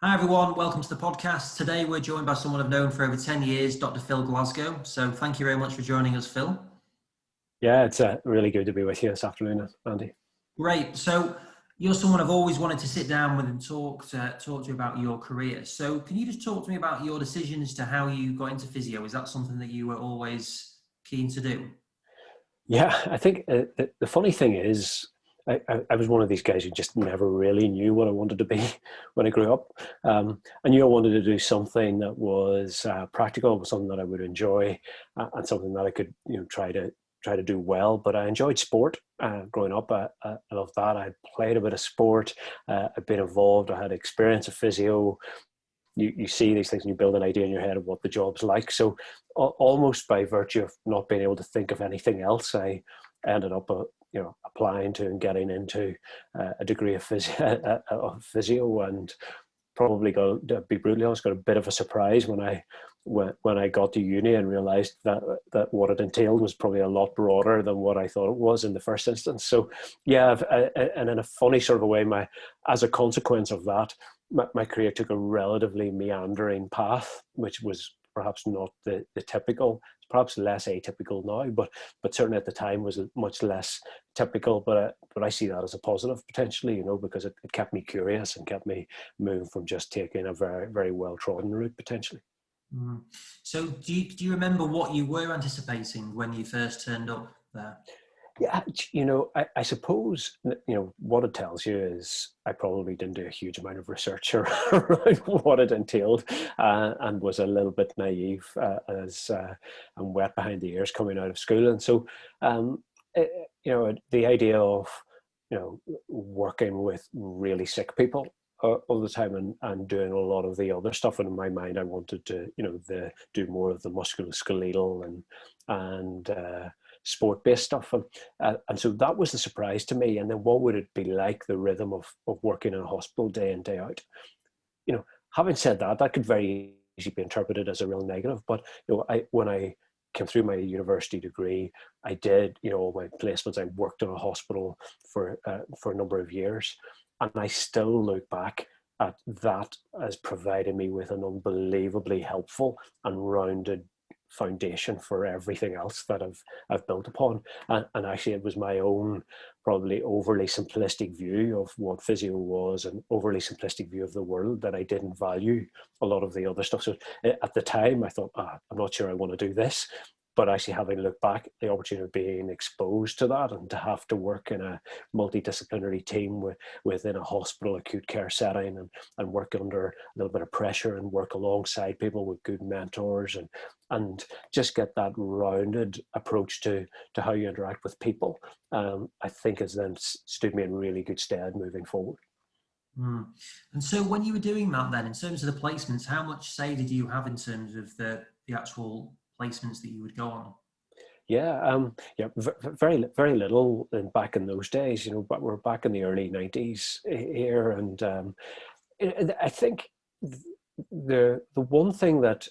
Hi everyone, welcome to the podcast. Today we're joined by someone I've known for over 10 years, Dr. Phil Glasgow. So thank you very much for joining us, Phil. Yeah, it's really good to be with you this afternoon, Andy. Great. So you're someone I've always wanted to sit down with and talk to you about your career. So can you just talk to me about your decision as to how you got into physio? Is that something that you were always keen to do? Yeah, I think the funny thing is, I was one of these guys who just never really knew what I wanted to be when I grew up. I knew I wanted to do something that was practical, something that I would enjoy, and something that I could, try to do well. But I enjoyed sport growing up. I loved that. I played a bit of sport. I've been involved. I had experience of physio. You see these things and you build an idea in your head of what the job's like. So almost by virtue of not being able to think of anything else, I ended up, applying to and getting into a degree of physio, and probably got, to be brutally honest, got a bit of a surprise when I got to uni and realized that what it entailed was probably a lot broader than what I thought it was in the first instance. So yeah, and in a funny sort of a way, as a consequence of that, my career took a relatively meandering path, which was perhaps not the typical. It's perhaps less atypical now, but certainly at the time was much less typical. But I see that as a positive potentially, because it kept me curious and kept me moving from just taking a very, very well trodden route potentially. Mm. So do you remember what you were anticipating when you first turned up there? Yeah, I suppose, what it tells you is I probably didn't do a huge amount of research around what it entailed, and was a little bit naive, as I'm wet behind the ears coming out of school. And so, the idea of, working with really sick people all the time, and doing a lot of the other stuff. And in my mind, I wanted to, do more of the musculoskeletal and sport-based stuff, and so that was the surprise to me. And then what would it be like, the rhythm of working in a hospital day in, day out? Having said that, that could very easily be interpreted as a real negative. But when I came through my university degree, I did, all my placements. I worked in a hospital for a number of years, and I still look back at that as providing me with an unbelievably helpful and rounded foundation for everything else that I've built upon. And actually, it was my own probably overly simplistic view of what physio was, and overly simplistic view of the world, that I didn't value a lot of the other stuff. So at the time, I thought, I'm not sure I want to do this. But actually, having looked back, the opportunity of being exposed to that and to have to work in a multidisciplinary team within a hospital acute care setting, and work under a little bit of pressure and work alongside people with good mentors, and just get that rounded approach to how you interact with people, I think has then stood me in really good stead moving forward. Mm. And so when you were doing that then, in terms of the placements, how much say did you have in terms of the actual placements that you would go on? Very, very little back in those days. But we're back in the early '90s here, and I think the one thing that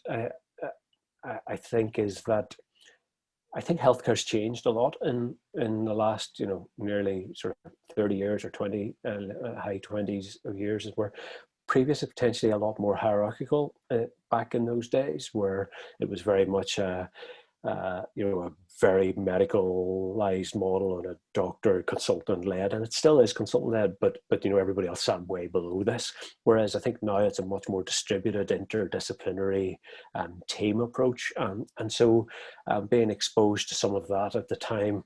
I think is that I think healthcare's changed a lot in the last, nearly sort of 30 years, or 20, high 20s of years, is where previously potentially a lot more hierarchical, back in those days, where it was very much a very medicalized model, and a doctor consultant led, and it still is consultant led, but everybody else sat way below this. Whereas I think now it's a much more distributed, interdisciplinary team approach, and so being exposed to some of that at the time,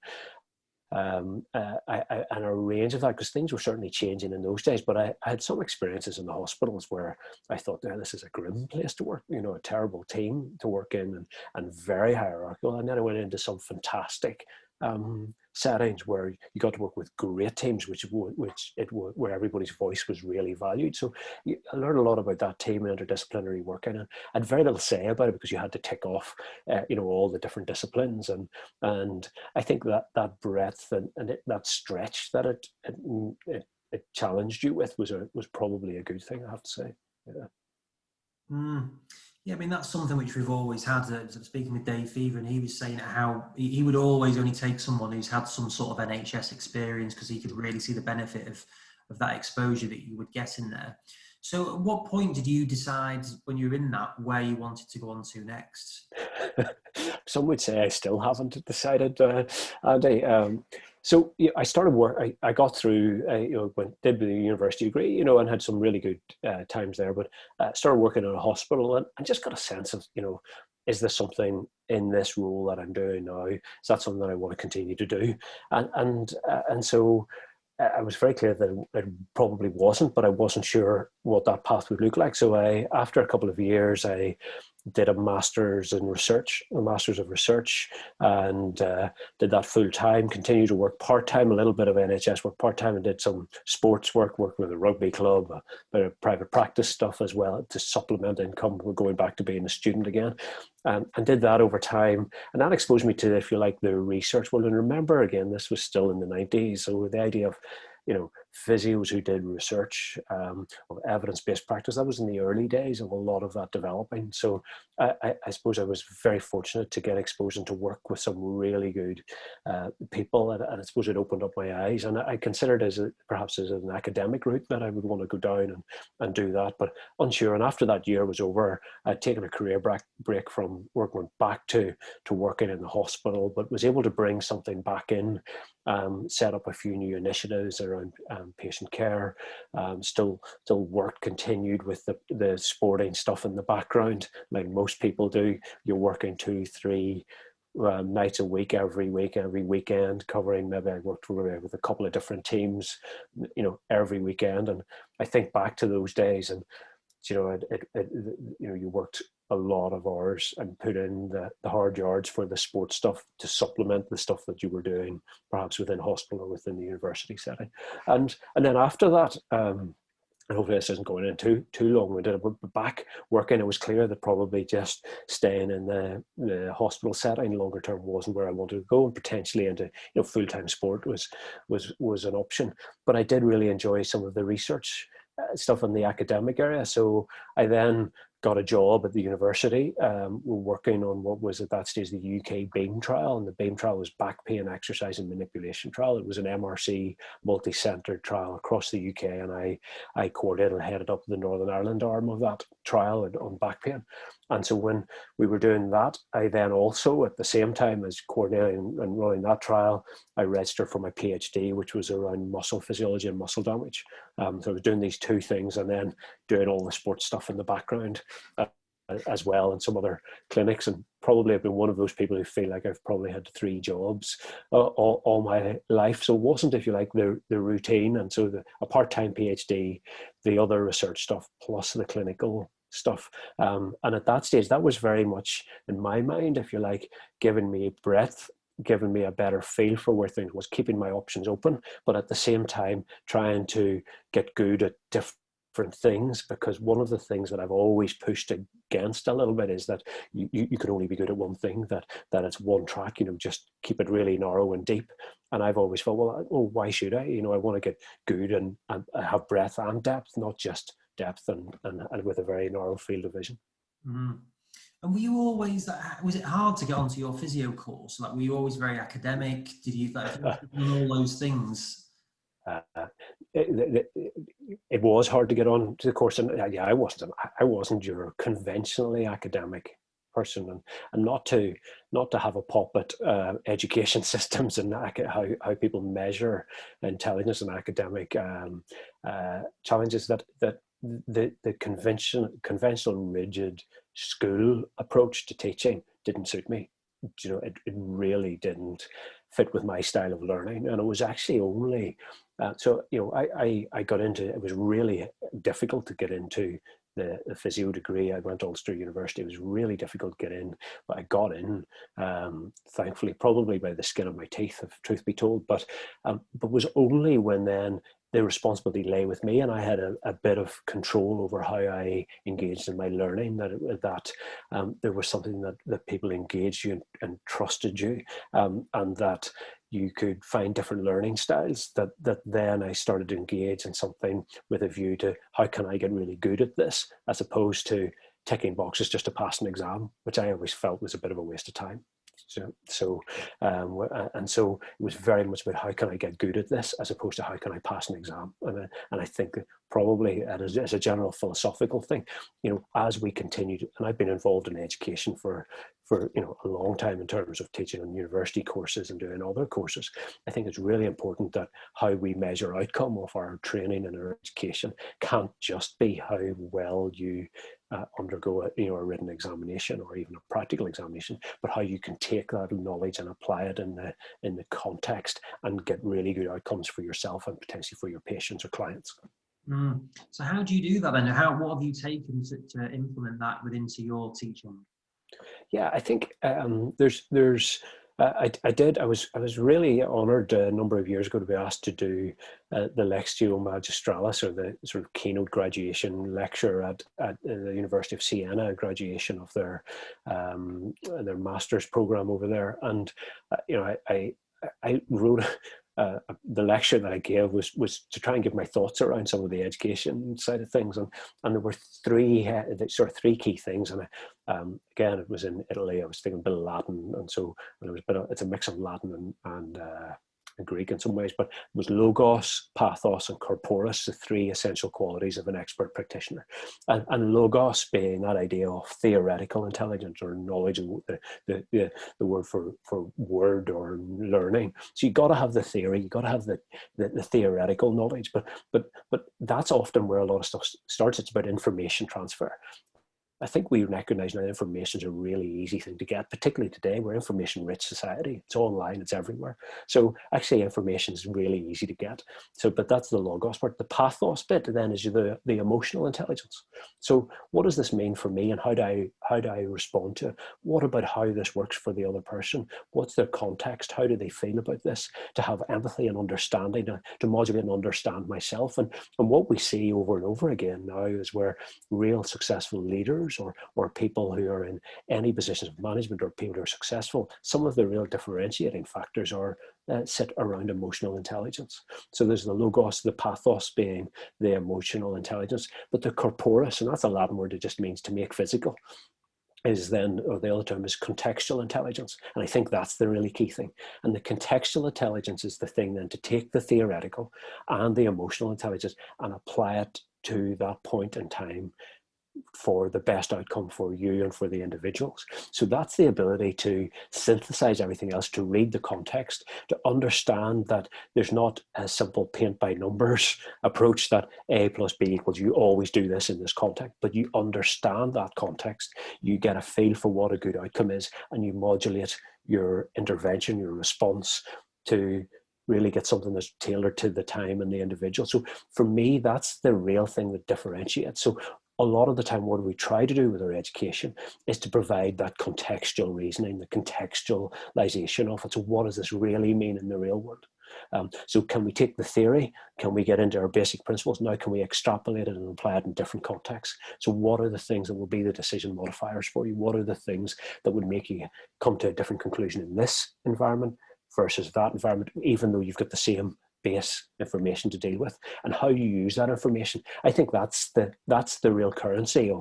and a range of that, because things were certainly changing in those days. But I had some experiences in the hospitals where I thought, yeah, this is a grim place to work, a terrible team to work in, and very hierarchical. And then I went into some fantastic settings where you got to work with great teams, where everybody's voice was really valued. So I learned a lot about that team and interdisciplinary working, and I had very little say about it, because you had to tick off, all the different disciplines, and I think that breadth and that stretch that it challenged you with was probably a good thing, I have to say. Yeah. Mm. Yeah, I mean, that's something which we've always had. Speaking with Dave Fever, and he was saying how he would always only take someone who's had some sort of NHS experience, because he could really see the benefit of that exposure that you would get in there. So at what point did you decide when you were in that where you wanted to go on to next? Some would say I still haven't decided, Andy. So I started work. I got through, did the university degree, and had some really good times there. But started working in a hospital, and just got a sense of, is there something in this role that I'm doing now? Is that something that I want to continue to do? And so I was very clear that it probably wasn't, but I wasn't sure what that path would look like. So after a couple of years, I did a master's in research, a master's of research, and did that full time. Continued to work part time, a little bit of NHS work part time, and did some sports work, worked with a rugby club, a bit of private practice stuff as well to supplement income. We're going back to being a student again, and did that over time, and that exposed me to, if you like, the research world. And remember, again, this was still in the 90s, so the idea of physios who did research of evidence-based practice, that was in the early days of a lot of that developing. So I suppose I was very fortunate to get exposed and to work with some really good people, and I suppose it opened up my eyes, and I considered perhaps as an academic route that I would want to go down and do that, but unsure. And after that year was over, I'd taken a career break from work, went back to working in the hospital, but was able to bring something back in, set up a few new initiatives around patient care, still work continued with the sporting stuff in the background, like most people do. You're working 2-3 nights a week, every weekend, covering. Maybe I worked with a couple of different teams, every weekend. And I think back to those days, and you worked a lot of hours and put in the hard yards for the sports stuff to supplement the stuff that you were doing, perhaps within hospital or within the university setting. And then after that, and hopefully this isn't going in too long-winded, but back working, it was clear that probably just staying in the hospital setting longer term wasn't where I wanted to go, and potentially into full-time sport was an option. But I did really enjoy some of the research stuff in the academic area. So I then got a job at the university, working on what was at that stage the UK BEAM trial, and the BEAM trial was back pain exercise and manipulation trial. It was an MRC multi-centred trial across the UK, and I coordinated and headed up the Northern Ireland arm of that trial on back pain. And so when we were doing that, I then also, at the same time as coordinating and running that trial, I registered for my PhD, which was around muscle physiology and muscle damage. So I was doing these two things and then doing all the sports stuff in the background as well, and some other clinics. And probably I've been one of those people who feel like I've probably had 3 jobs all my life. So it wasn't, if you like, the routine. And so a part-time PhD, the other research stuff, plus the clinical stuff. And at that stage, that was very much, in my mind, if you like, giving me breadth, giving me a better feel for where things was, keeping my options open, but at the same time trying to get good at different things, because one of the things that I've always pushed against a little bit is that you can only be good at one thing, that it's one track, just keep it really narrow and deep. And I've always felt, well, why should I? I want to get good and have breadth and depth, not just depth and with a very narrow field of vision. Mm. And were you always, was it hard to get onto your physio course? Like, were you always very academic? Did you like all those things? It was hard to get on to the course, and I wasn't your conventionally academic person, and not to have a pop at education systems and how people measure intelligence and academic challenges, that the conventional rigid school approach to teaching didn't suit me. It really didn't fit with my style of learning. And it was actually only I got into it. Was really difficult to get into the physio degree. I went to Ulster University. It was really difficult to get in, but I got in, thankfully, probably by the skin of my teeth, if truth be told. But was only when then the responsibility lay with me, and I had a bit of control over how I engaged in my learning, that there was something that people engaged you and trusted you, and that you could find different learning styles, that then I started to engage in something with a view to how can I get really good at this, as opposed to ticking boxes just to pass an exam, which I always felt was a bit of a waste of time. And so it was very much about how can I get good at this, as opposed to how can I pass an exam. And I think that probably as a general philosophical thing, as we continue to, and I've been involved in education for a long time in terms of teaching on university courses and doing other courses. I think it's really important that how we measure outcome of our training and our education can't just be how well you undergo a written examination or even a practical examination, but how you can take that knowledge and apply it in the context and get really good outcomes for yourself and potentially for your patients or clients. So how do you do that then? What have you taken to implement that into your teaching? Yeah, I think there's I was really honoured a number of years ago to be asked to do the Lectio Magistralis, or the sort of keynote graduation lecture at the University of Siena, graduation of their master's program over there. And I wrote the lecture that I gave was to try and give my thoughts around some of the education side of things, and there were three three key things. And again, it was in Italy. I was thinking a bit of Latin, and so it's a mix of Latin and Greek in some ways, but it was logos, pathos, and corporis, the three essential qualities of an expert practitioner. And logos being that idea of theoretical intelligence or knowledge, and the word for word or learning. So you got to have the theory, you got to have the theoretical knowledge, but that's often where a lot of stuff starts. It's about information transfer. I think we recognize now information is a really easy thing to get, particularly today. We're information rich society. It's online, it's everywhere. So actually information is really easy to get. But that's the logos part. The pathos bit then is the emotional intelligence. So what does this mean for me, and how do I respond to it? What about how this works for the other person? What's their context? How do they feel about this? To have empathy and understanding, to modulate and understand myself. And what we see over and over again now is where real successful leaders or people who are in any positions of management, or people who are successful, some of the real differentiating factors sit around emotional intelligence. So there's the logos, the pathos being the emotional intelligence, but the corporis, and that's a Latin word, it just means to make physical, is then, or the other term is contextual intelligence. And I think that's the really key thing. And the contextual intelligence is the thing then to take the theoretical and the emotional intelligence and apply it to that point in time for the best outcome for you and for the individuals. So that's the ability to synthesize everything else, to read the context, to understand that there's not a simple paint by numbers approach that A plus B equals, you always do this in this context, but you understand that context, you get a feel for what a good outcome is, and you modulate your intervention, your response to really get something that's tailored to the time and the individual. So for me, that's the real thing that differentiates. So a lot of the time, what we try to do with our education is to provide that contextual reasoning, the contextualization of it. So what does this really mean in the real world? So can we take the theory? Can we get into our basic principles? Now can we extrapolate it and apply it in different contexts? So what are the things that will be the decision modifiers for you? What are the things that would make you come to a different conclusion in this environment versus that environment, even though you've got the same base information to deal with, and how you use that information? I think that's the real currency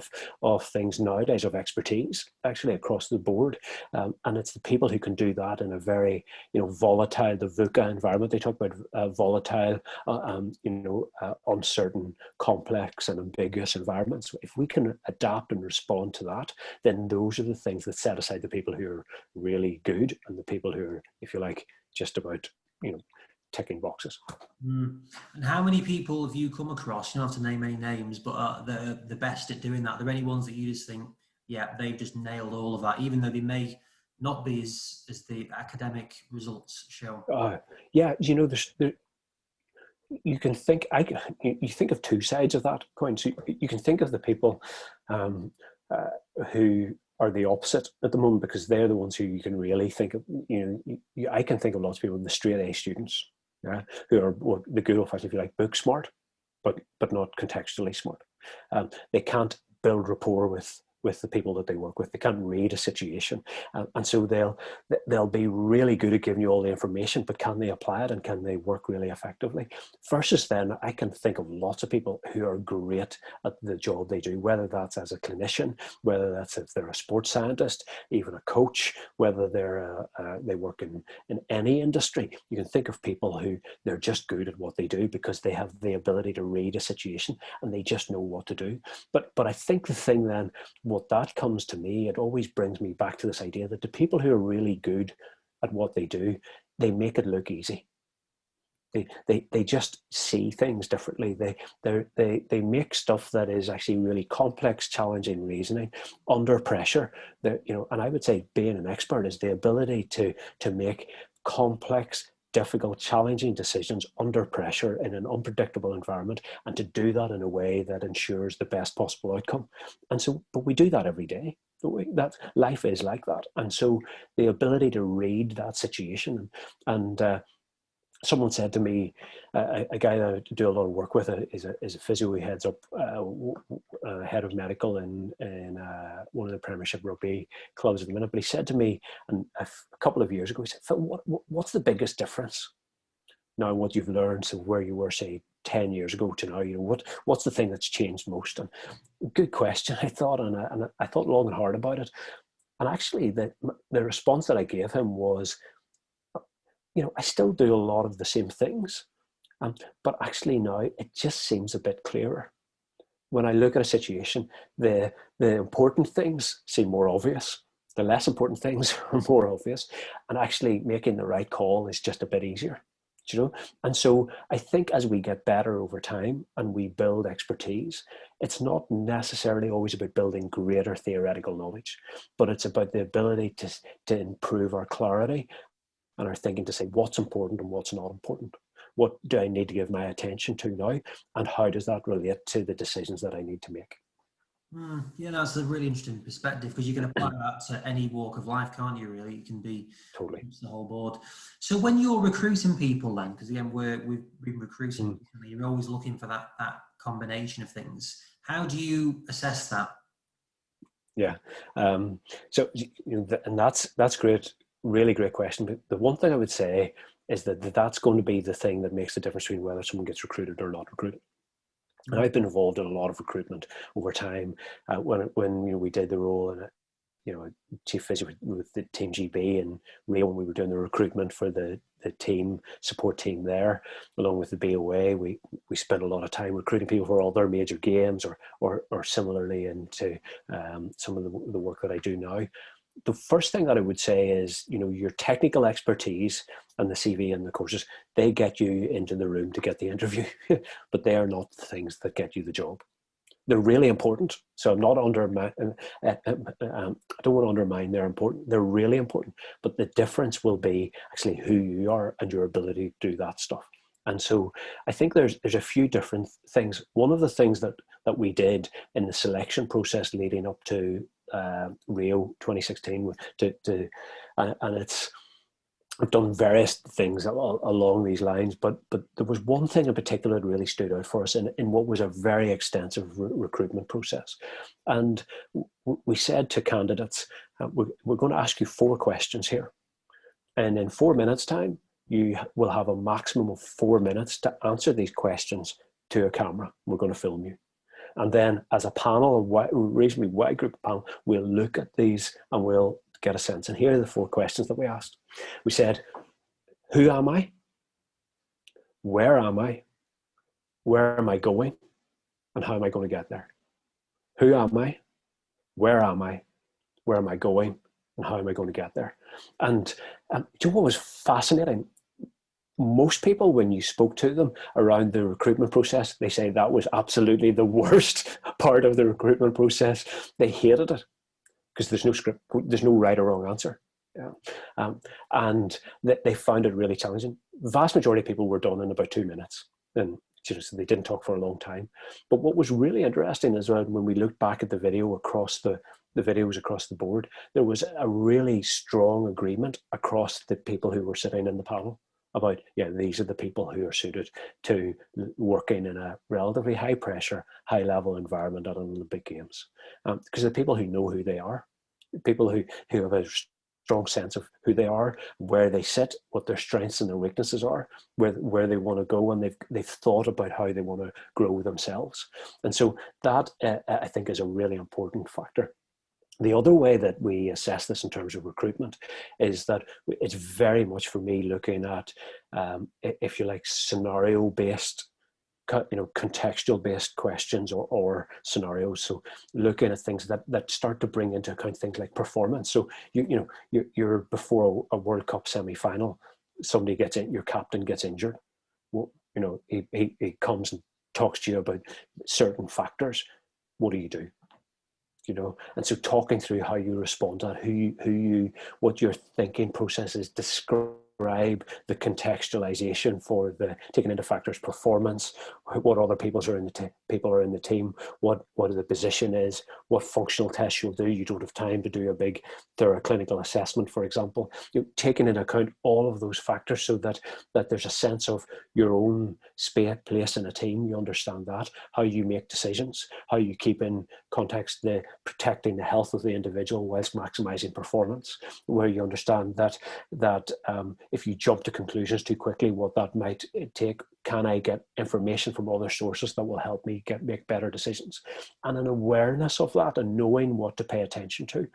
of things nowadays, of expertise actually across the board, and it's the people who can do that in a very volatile, the VUCA environment. They talk about volatile, uncertain, complex, and ambiguous environments. If we can adapt and respond to that, then those are the things that set aside the people who are really good and the people who are, if you like, just about ticking boxes. And how many people have you come across, you don't have to name any names, but the best at doing that? Are there any ones that you just think, yeah, they've just nailed all of that, even though they may not be as the academic results show? Yeah, you can think, you think of two sides of that coin. So you can think of the people who are the opposite at the moment, because they're the ones who you can really think of. I can think of lots of people, the straight A students, who are the good old fashioned, if you like, book smart, but not contextually smart. They can't build rapport with with the people that they work with. They can't read a situation, and so they'll be really good at giving you all the information, but can they apply it and can they work really effectively? Versus then, I can think of lots of people who are great at the job they do, whether that's as a clinician, whether that's if they're a sports scientist, even a coach, whether they work in any industry. You can think of people who they're just good at what they do because they have the ability to read a situation and they just know what to do. But I think the thing then, what that comes to me, it always brings me back to this idea that the people who are really good at what they do, they make it look easy. They just see things differently. They make stuff that is actually really complex, challenging reasoning under pressure. And I would say being an expert is the ability to make complex, difficult, challenging decisions under pressure in an unpredictable environment, and to do that in a way that ensures the best possible outcome. And so, but we do that every day. That life is like that. And so the ability to read that situation and someone said to me, a guy that I do a lot of work with is a physio. He heads up head of medical in one of the Premiership rugby clubs at the minute. But he said to me, and a couple of years ago, he said, "Phil, what's the biggest difference now? What you've learned, so where you were, say, 10 years ago to now? What's the thing that's changed most?" And good question, I thought, and I thought long and hard about it. And actually, the response that I gave him was, I still do a lot of the same things, but actually now it just seems a bit clearer. When I look at a situation, the important things seem more obvious. The less important things are more obvious, and actually making the right call is just a bit easier. And so I think as we get better over time and we build expertise, it's not necessarily always about building greater theoretical knowledge, but it's about the ability to improve our clarity and are thinking to say what's important and what's not important. What do I need to give my attention to now? And how does that relate to the decisions that I need to make? Yeah, that's a really interesting perspective, because you can apply that to any walk of life, can't you, really? You can be totally the whole board. So when you're recruiting people then, because again, we've been recruiting recently, you're always looking for that combination of things. How do you assess that? Yeah. So, and that's great. Really great question. But the one thing I would say is that's going to be the thing that makes the difference between whether someone gets recruited or not recruited. And I've been involved in a lot of recruitment over time. When we did the role and chief physio with the team GB, and Rio, when we were doing the recruitment for the team support team there, along with the BOA, we spent a lot of time recruiting people for all their major games, or similarly into some of the work that I do now. The first thing that I would say is, your technical expertise and the CV and the courses, they get you into the room to get the interview, but they are not the things that get you the job. They're really important. So I'm not I don't want to undermine they're important. They're really important. But the difference will be actually who you are and your ability to do that stuff. And so I think there's a few different things. One of the things that we did in the selection process leading up to Rio 2016, and it's, I've done various things along these lines, but there was one thing in particular that really stood out for us in what was a very extensive recruitment process. And we said to candidates, we're going to ask you 4 questions here. And in 4 minutes' time, you will have a maximum of 4 minutes to answer these questions to a camera. We're going to film you. And then as a panel, a reasonably wide group of panel, we'll look at these and we'll get a sense. And here are the 4 questions that we asked. We said, who am I? Where am I? Where am I going? And how am I going to get there? Who am I? Where am I? Where am I going? And how am I going to get there? And do you know what was fascinating? Most people, when you spoke to them around the recruitment process, they say that was absolutely the worst part of the recruitment process. They hated it because there's no script, there's no right or wrong answer. Yeah. And they found it really challenging. The vast majority of people were done in about 2 minutes, and so they didn't talk for a long time. But what was really interesting is when we looked back at the video across the videos across the board, there was a really strong agreement across the people who were sitting in the panel about, yeah, these are the people who are suited to working in a relatively high pressure, high level environment at an Olympic Games. Because the people who know who they are, people who have a strong sense of who they are, where they sit, what their strengths and their weaknesses are, where they want to go, and they've thought about how they want to grow themselves. And so that I think is a really important factor. The other way that we assess this in terms of recruitment is that it's very much, for me, looking at, if you like, scenario-based, contextual-based questions or scenarios. So looking at things that start to bring into account things like performance. So you're before a World Cup semi-final, somebody gets in, your captain gets injured. Well, he comes and talks to you about certain factors. What do you do? And so talking through how you respond to that, what your thinking process is, describe the contextualization for the taking into factors performance, what other people are in the team, what the position is, what functional tests you'll do. You don't have time to do a big thorough clinical assessment, for example. Taking into account all of those factors so that there's a sense of your own place in a team. You understand that, how you make decisions, how you keep in context the protecting the health of the individual whilst maximizing performance, where you understand that if you jump to conclusions too quickly, what that might take. Can I get information from other sources that will help me make better decisions? And an awareness of that and knowing what to pay attention to.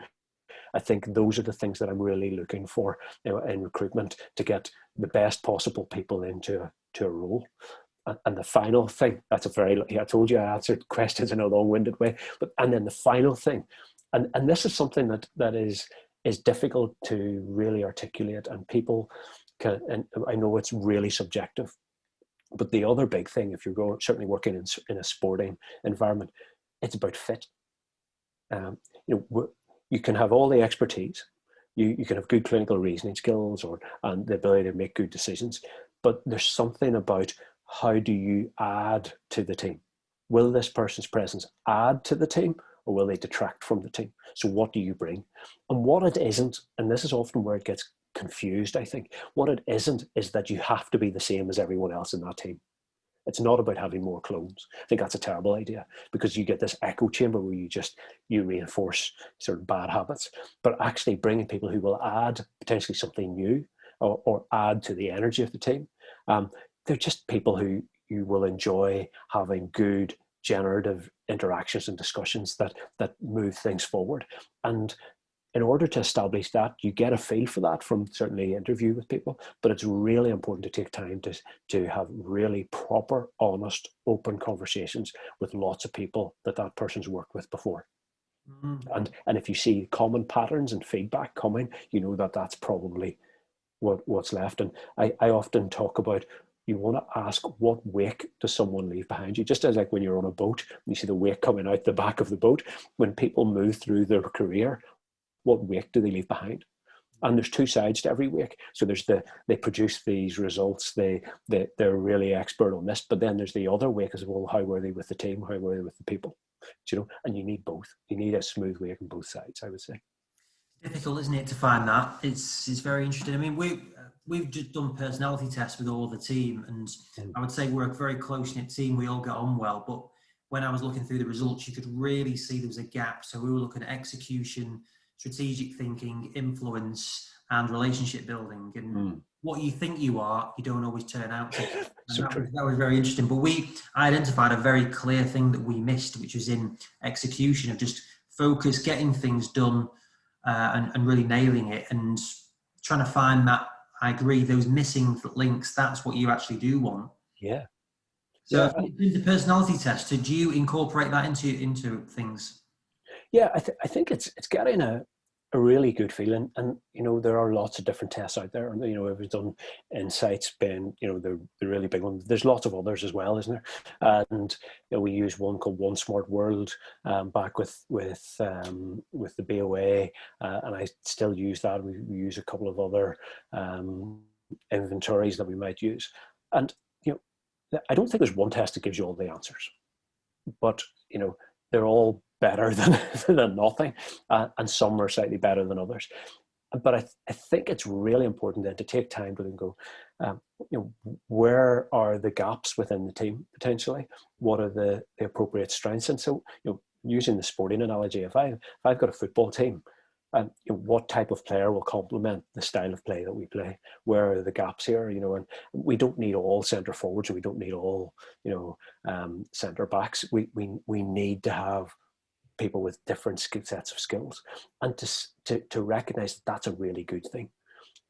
I think those are the things that I'm really looking for in recruitment, to get the best possible people into a role. And the final thing, I told you I answered questions in a long-winded way, and then the final thing, and this is something that is difficult to really articulate, and people can, and I know it's really subjective, but the other big thing, if you're certainly working in a sporting environment, it's about fit. You can have all the expertise, you can have good clinical reasoning skills and the ability to make good decisions, but there's something about how do you add to the team? Will this person's presence add to the team, or will they detract from the team? So what do you bring? And what it isn't, and this is often where it gets confused, I think, what it isn't is that you have to be the same as everyone else in that team. It's not about having more clones. I think that's a terrible idea, because you get this echo chamber where you reinforce sort of bad habits. But actually bringing people who will add potentially something new or add to the energy of the team. They're just people who you will enjoy having good, generative interactions and discussions that move things forward. And in order to establish that, you get a feel for that from certainly interview with people, but it's really important to take time to have really proper, honest, open conversations with lots of people that person's worked with before. Mm-hmm. And if you see common patterns and feedback coming, you know that's probably what's left. And I often talk about, you want to ask, what wake does someone leave behind you? Just as like when you're on a boat, you see the wake coming out the back of the boat. When people move through their career, what wake do they leave behind? And there's two sides to every wake. So there's they produce these results, they're really expert on this, but then there's the other wake as well. How were they with the team? How were they with the people? And you need both. You need a smooth wake on both sides, I would say. Difficult, isn't it, to find that? It's very interesting. I mean, we've just done personality tests with all the team, and I would say we're a very close-knit team. We all get on well, but when I was looking through the results, you could really see there was a gap. So we were looking at execution, strategic thinking, influence, and relationship building. And what you think you are, you don't always turn out to. That was very interesting. But we identified a very clear thing that we missed, which was in execution, of just focus, getting things done, and really nailing it, and trying to find that. I agree, those missing links, that's what you actually do want. Yeah. So the personality test, do you incorporate that into things? Yeah, I think it's getting a really good feeling. And, there are lots of different tests out there. And, we've done Insights, been, the really big one. There's lots of others as well, isn't there? And we use one called One Smart World back with the BOA, and I still use that. We use a couple of other inventories that we might use. And, I don't think there's one test that gives you all the answers, but, they're all better than nothing, and some are slightly better than others. but I think it's really important then to take time to then go, where are the gaps within the team potentially? What are the appropriate strengths? And so, using the sporting analogy, if I've got a football team, what type of player will complement the style of play that we play? Where are the gaps here? And we don't need all centre forwards, or we don't need all centre backs. We need to have people with different sets of skills, and to recognize that that's a really good thing.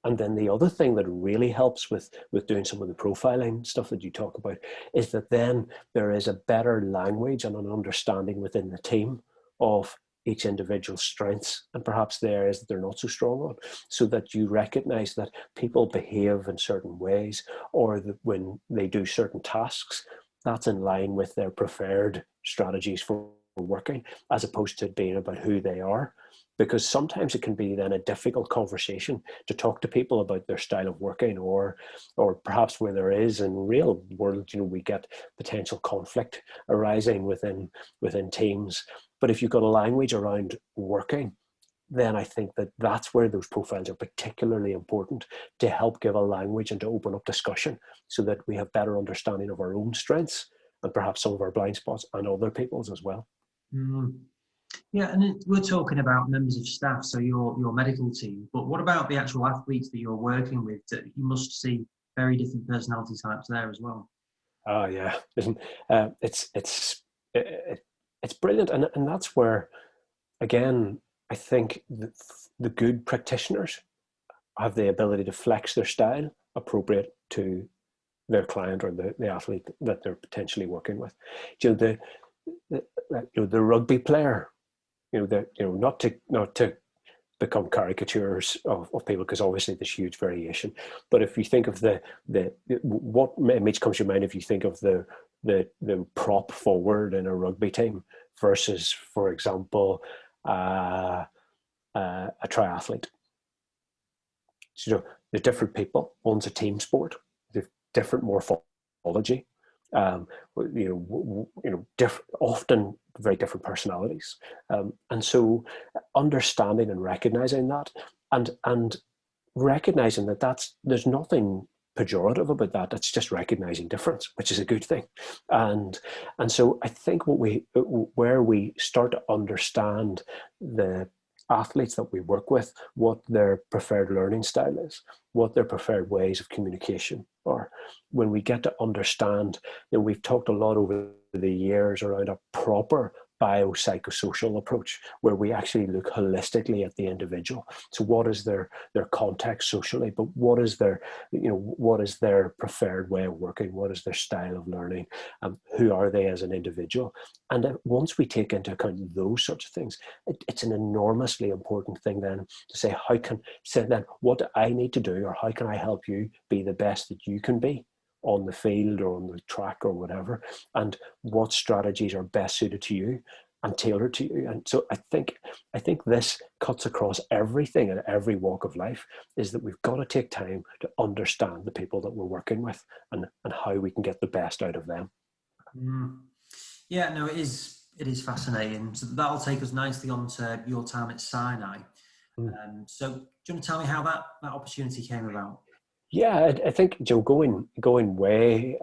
And then the other thing that really helps with doing some of the profiling stuff that you talk about is that then there is a better language and an understanding within the team of each individual's strengths and perhaps the areas that they're not so strong on, so that you recognize that people behave in certain ways, or that when they do certain tasks, that's in line with their preferred strategies for working, as opposed to being about who they are. Because sometimes it can be then a difficult conversation to talk to people about their style of working, or perhaps where there is in real world, we get potential conflict arising within teams. But if you've got a language around working, then I think that's where those profiles are particularly important, to help give a language and to open up discussion, so that we have better understanding of our own strengths and perhaps some of our blind spots and other people's as well. Mm. Yeah, and we're talking about members of staff, so your medical team. But what about the actual athletes that you're working with? That you must see very different personality types there as well. Oh yeah, it's brilliant, and that's where, again, I think the good practitioners have the ability to flex their style appropriate to their client or the athlete that they're potentially working with. The rugby player, not to become caricatures of people, because obviously there's huge variation. But if you think of what image comes to your mind if you think of the prop forward in a rugby team versus, for example, a triathlete. So, they're different people. One's a team sport. They've different morphology. Often very different personalities, and so understanding and recognizing that, and recognizing that there's nothing pejorative about that. It's just recognizing difference, which is a good thing. And so I think where we start to understand the athletes that we work with, what their preferred learning style is, what their preferred ways of communication are. When we get to understand, we've talked a lot over the years around a proper biopsychosocial approach, where we actually look holistically at the individual. So what is their context socially, but what is their preferred way of working? What is their style of learning? Who are they as an individual? And once we take into account those sorts of things, it's an enormously important thing then to say, what do I need to do, or how can I help you be the best that you can be on the field or on the track or whatever, and what strategies are best suited to you and tailored to you. And so I think this cuts across everything and every walk of life, is that we've got to take time to understand the people that we're working with and how we can get the best out of them. Yeah, no, it is fascinating. So that'll take us nicely on to your time at Sinai. So do you want to tell me how that opportunity came about? Yeah, I think, Joe, going way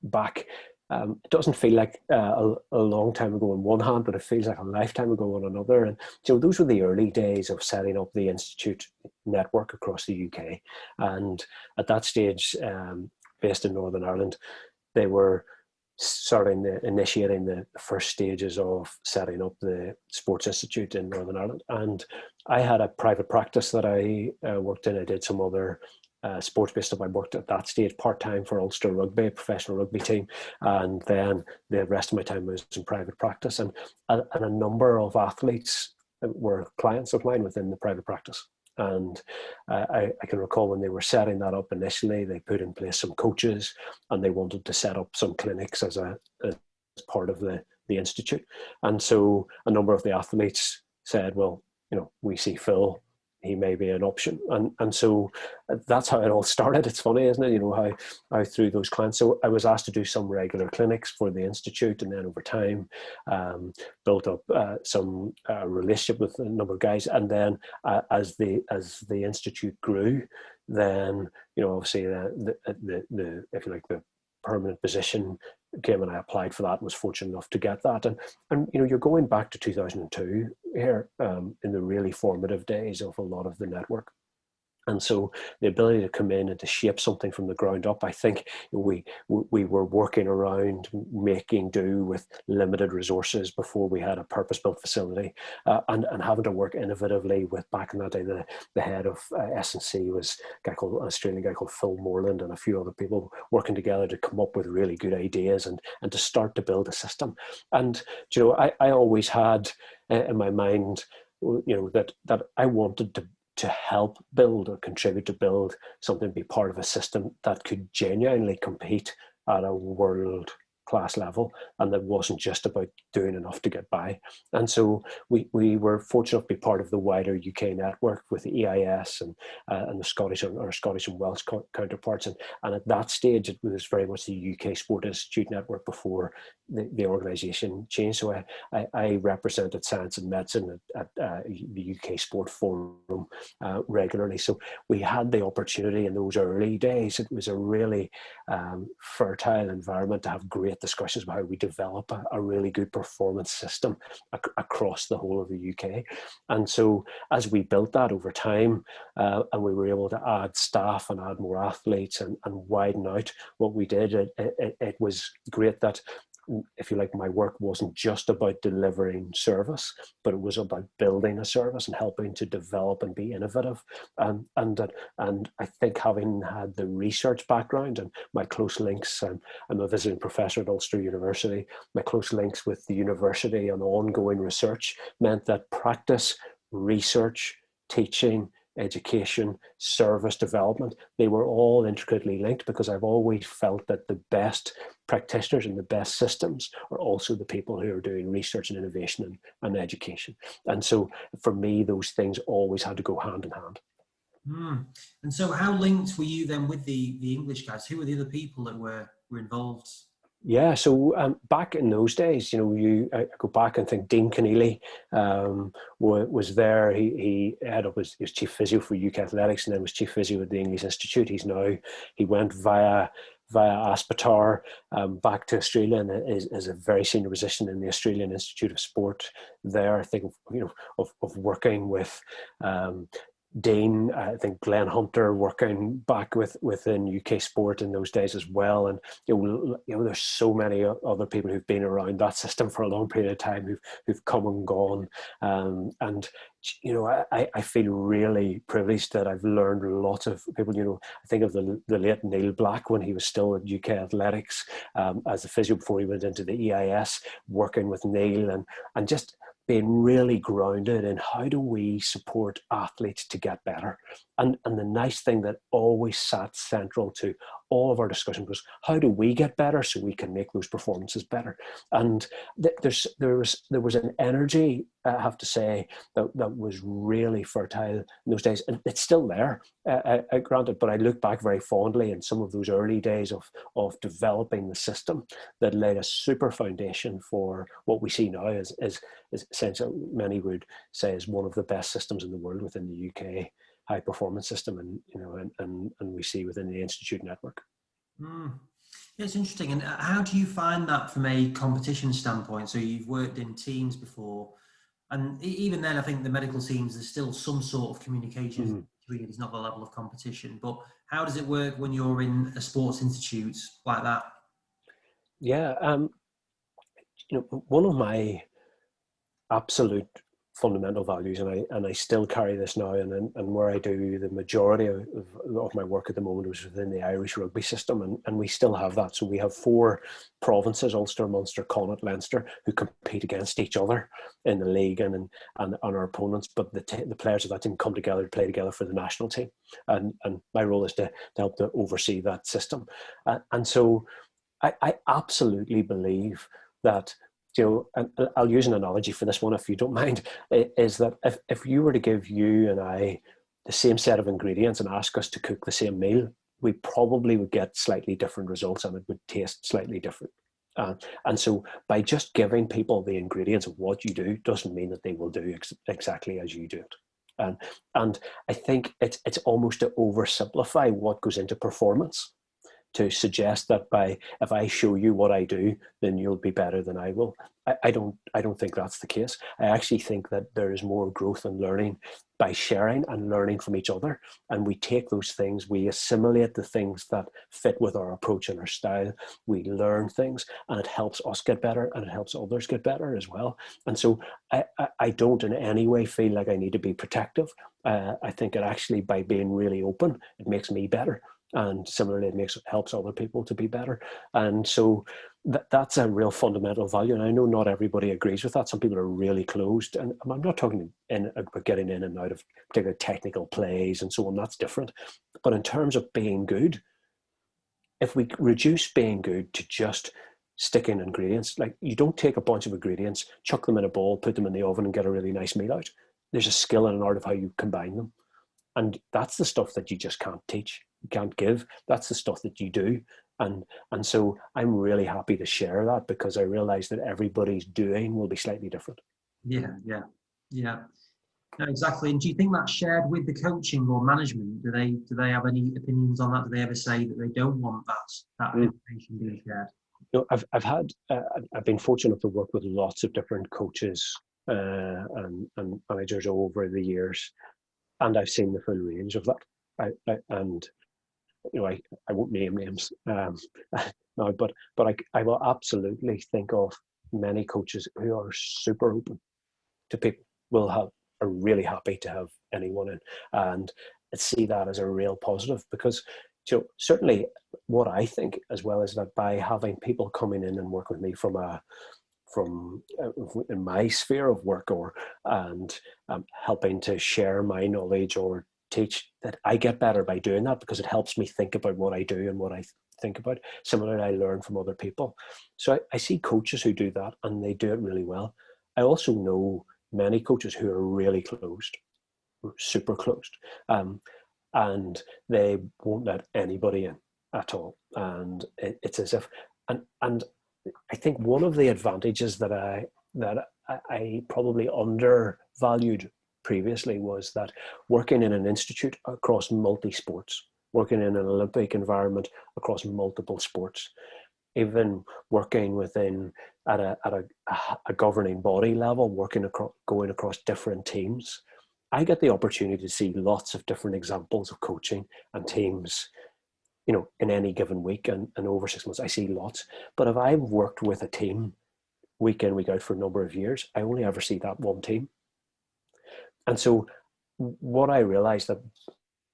back, it doesn't feel like a long time ago on one hand, but it feels like a lifetime ago on another. And those were the early days of setting up the Institute network across the UK. And at that stage, based in Northern Ireland, they were initiating the first stages of setting up the Sports Institute in Northern Ireland. And I had a private practice that I worked in. I did some other sports-based stuff. I worked at that stage part-time for Ulster Rugby, a professional rugby team, and then the rest of my time was in private practice. And a number of athletes were clients of mine within the private practice. And I can recall when they were setting that up initially, they put in place some coaches, and they wanted to set up some clinics as part of the institute. And so a number of the athletes said, well, we see Phil, he may be an option. And so that's how it all started. It's funny, isn't it? You know, how through those clients. So I was asked to do some regular clinics for the institute, and then over time built up some relationship with a number of guys. And then as the institute grew, then, you know, obviously the if you like, the permanent position came, and I applied for that and was fortunate enough to get that. And you know, you're going back to 2002 here, in the really formative days of a lot of the network. And so the ability to come in and to shape something from the ground up, I think we were working around making do with limited resources before we had a purpose-built facility, and having to work innovatively with, back in that day, the head of S&C was an Australian guy called Phil Moreland, and a few other people working together to come up with really good ideas and to start to build a system. And, you know, I always had in my mind, you know, that I wanted to help build or contribute to build something, be part of a system that could genuinely compete at a world class level, and that wasn't just about doing enough to get by. And so we were fortunate to be part of the wider UK network with the EIS and the Scottish and Welsh counterparts. And at that stage, it was very much the UK Sport Institute network before the organisation changed. So I represented science and medicine at the UK Sport Forum regularly. So we had the opportunity in those early days. It was a really fertile environment to have great discussions about how we develop a really good performance system across the whole of the UK. And so as we built that over time, and we were able to add staff and add more athletes and widen out what we did, it was great that, if you like, my work wasn't just about delivering service, but it was about building a service and helping to develop and be innovative. And I think, having had the research background and my close links, I'm a visiting professor at Ulster University, my close links with the university and ongoing research meant that practice, research, teaching, education, service development, they were all intricately linked, because I've always felt that the best practitioners and the best systems are also the people who are doing research and innovation and education. And so for me, those things always had to go hand in hand. And so how linked were you then with the English guys? Who were the other people that were involved? Yeah, so back in those days, you know, I go back and think Dean Keneally was there. He had up as chief physio for UK Athletics, and then was chief physio at the English Institute. He went via Aspetar back to Australia, and is a very senior position in the Australian Institute of Sport there. I think, you know, of working with Dean, I think Glenn Hunter working back within UK sport in those days as well. And you know, there's so many other people who've been around that system for a long period of time who've come and gone. And you know, I feel really privileged that I've learned lots of people. You know, I think of the late Neil Black when he was still at UK Athletics as a physio before he went into the EIS, working with Neil and just being really grounded in how do we support athletes to get better. And the nice thing that always sat central to all of our discussion was, how do we get better so we can make those performances better? And there was an energy, I have to say, that was really fertile in those days. And it's still there, granted, but I look back very fondly in some of those early days of developing the system that laid a super foundation for what we see now as essentially, many would say, is one of the best systems in the world within the UK high performance system, and you know, and we see within the institute network. Yeah, it's interesting. And how do you find that from a competition standpoint? So you've worked in teams before, and even then, I think the medical teams, there's still some sort of communication between. It's not the level of competition, but how does it work when you're in a sports institute like that? Yeah, you know, one of my absolute fundamental values, and I still carry this now, and where I do the majority of my work at the moment was within the Irish Rugby system, and we still have that. So we have 4 provinces, Ulster, Munster, Connaught, Leinster, who compete against each other in the league and our opponents, but the players of that team come together to play together for the national team, and my role is to help to oversee that system. And so I absolutely believe that you know, and I'll use an analogy for this one if you don't mind, is that if you were to give you and I the same set of ingredients and ask us to cook the same meal, we probably would get slightly different results and it would taste slightly different. And so by just giving people the ingredients of what you do doesn't mean that they will do exactly as you do it. And I think it's almost to oversimplify what goes into performance, to suggest that if I show you what I do, then you'll be better than I will. I don't think that's the case. I actually think that there is more growth and learning by sharing and learning from each other. And we take those things, we assimilate the things that fit with our approach and our style. We learn things and it helps us get better and it helps others get better as well. And so I don't in any way feel like I need to be protective. I think it actually, by being really open, it makes me better. And similarly, it helps other people to be better. And so that's a real fundamental value. And I know not everybody agrees with that. Some people are really closed. And I'm not talking about getting in and out of particular technical plays and so on. That's different. But in terms of being good, if we reduce being good to just sticking ingredients, like you don't take a bunch of ingredients, chuck them in a bowl, put them in the oven and get a really nice meal out. There's a skill and an art of how you combine them. And that's the stuff that you just can't teach, you can't give. That's the stuff that you do. And so I'm really happy to share that because I realize that everybody's doing will be slightly different. Yeah. No, exactly. And do you think that's shared with the coaching or management? Do they have any opinions on that? Do they ever say that they don't want that information being shared? You know, I've been fortunate to work with lots of different coaches and managers over the years. And I've seen the full range of that. And you know, I won't name names now, but I will absolutely think of many coaches who are super open to people. Are really happy to have anyone in, and see that as a real positive because, you know, certainly what I think as well is that by having people coming in and work with me from in my sphere of work and helping to share my knowledge or teach, that I get better by doing that because it helps me think about what I do and what I think about. Similarly, I learn from other people. So I see coaches who do that and they do it really well. I also know many coaches who are really closed, super closed, and they won't let anybody in at all. And it's as if, and I think one of the advantages that I probably undervalued previously was that working in an institute across multi-sports, working in an Olympic environment across multiple sports, even working at a governing body level, going across different teams, I get the opportunity to see lots of different examples of coaching and teams, you know, in any given week and over 6 months, I see lots. But if I've worked with a team week in, week out for a number of years, I only ever see that one team. And so what I realized that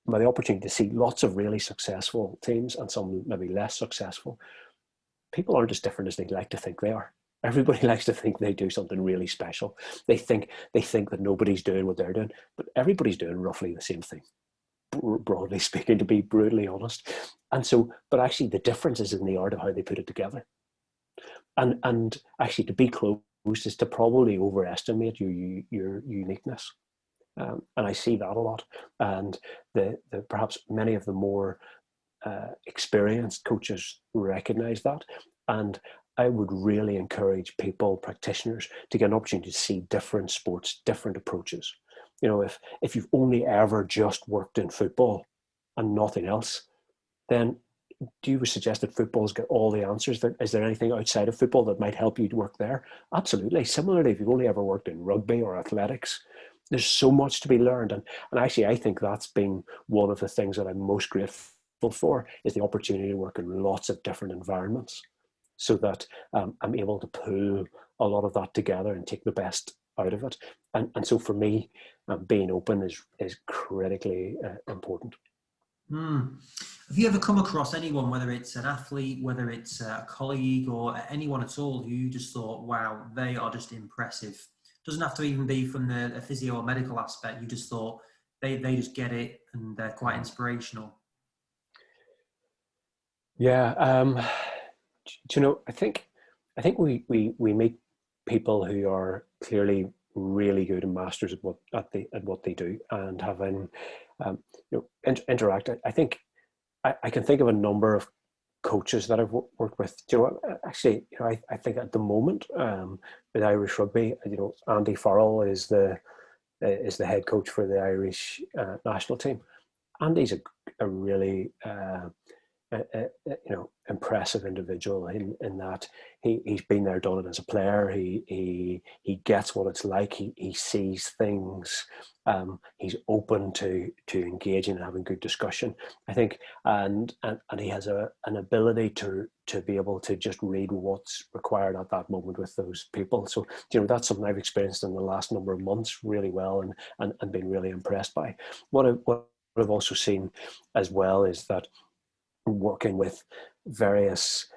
by the opportunity to see lots of really successful teams and some maybe less successful, people aren't as different as they like to think they are. Everybody likes to think they do something really special. They think that nobody's doing what they're doing, but everybody's doing roughly the same thing, broadly speaking, to be brutally honest. And so, but actually the difference is in the art of how they put it together. And actually to be close is to probably overestimate your uniqueness. And I see that a lot. And the perhaps many of the more experienced coaches recognize that. And I would really encourage people, practitioners, to get an opportunity to see different sports, different approaches. You know, if you've only ever just worked in football and nothing else, then do you suggest that football's got all the answers? Is there anything outside of football that might help you to work there? Absolutely. Similarly, if you've only ever worked in rugby or athletics, there's so much to be learned. And actually, I think that's been one of the things that I'm most grateful for, is the opportunity to work in lots of different environments so that I'm able to pull a lot of that together and take the best out of it. And so for me, being open is critically important. Have you ever come across anyone, whether it's an athlete, whether it's a colleague or anyone at all, who you just thought, wow, they are just impressive? Doesn't have to even be from the physio or medical aspect. You just thought they just get it and they're quite inspirational. Yeah, do you know? I think we meet people who are clearly really good and masters at what they do, and having interact. I think I can think of a number of coaches that I've worked with. Do you know, actually, I think at the moment, with Irish Rugby, Andy Farrell is the head coach for the Irish national team. Andy's a really impressive individual in that he's been there, done it as a player. He gets what it's like. He sees things. He's open to engaging and having good discussion, I think, and he has an ability to be able to just read what's required at that moment with those people. So that's something I've experienced in the last number of months really well, and been really impressed by. What I've also seen as well is that working with various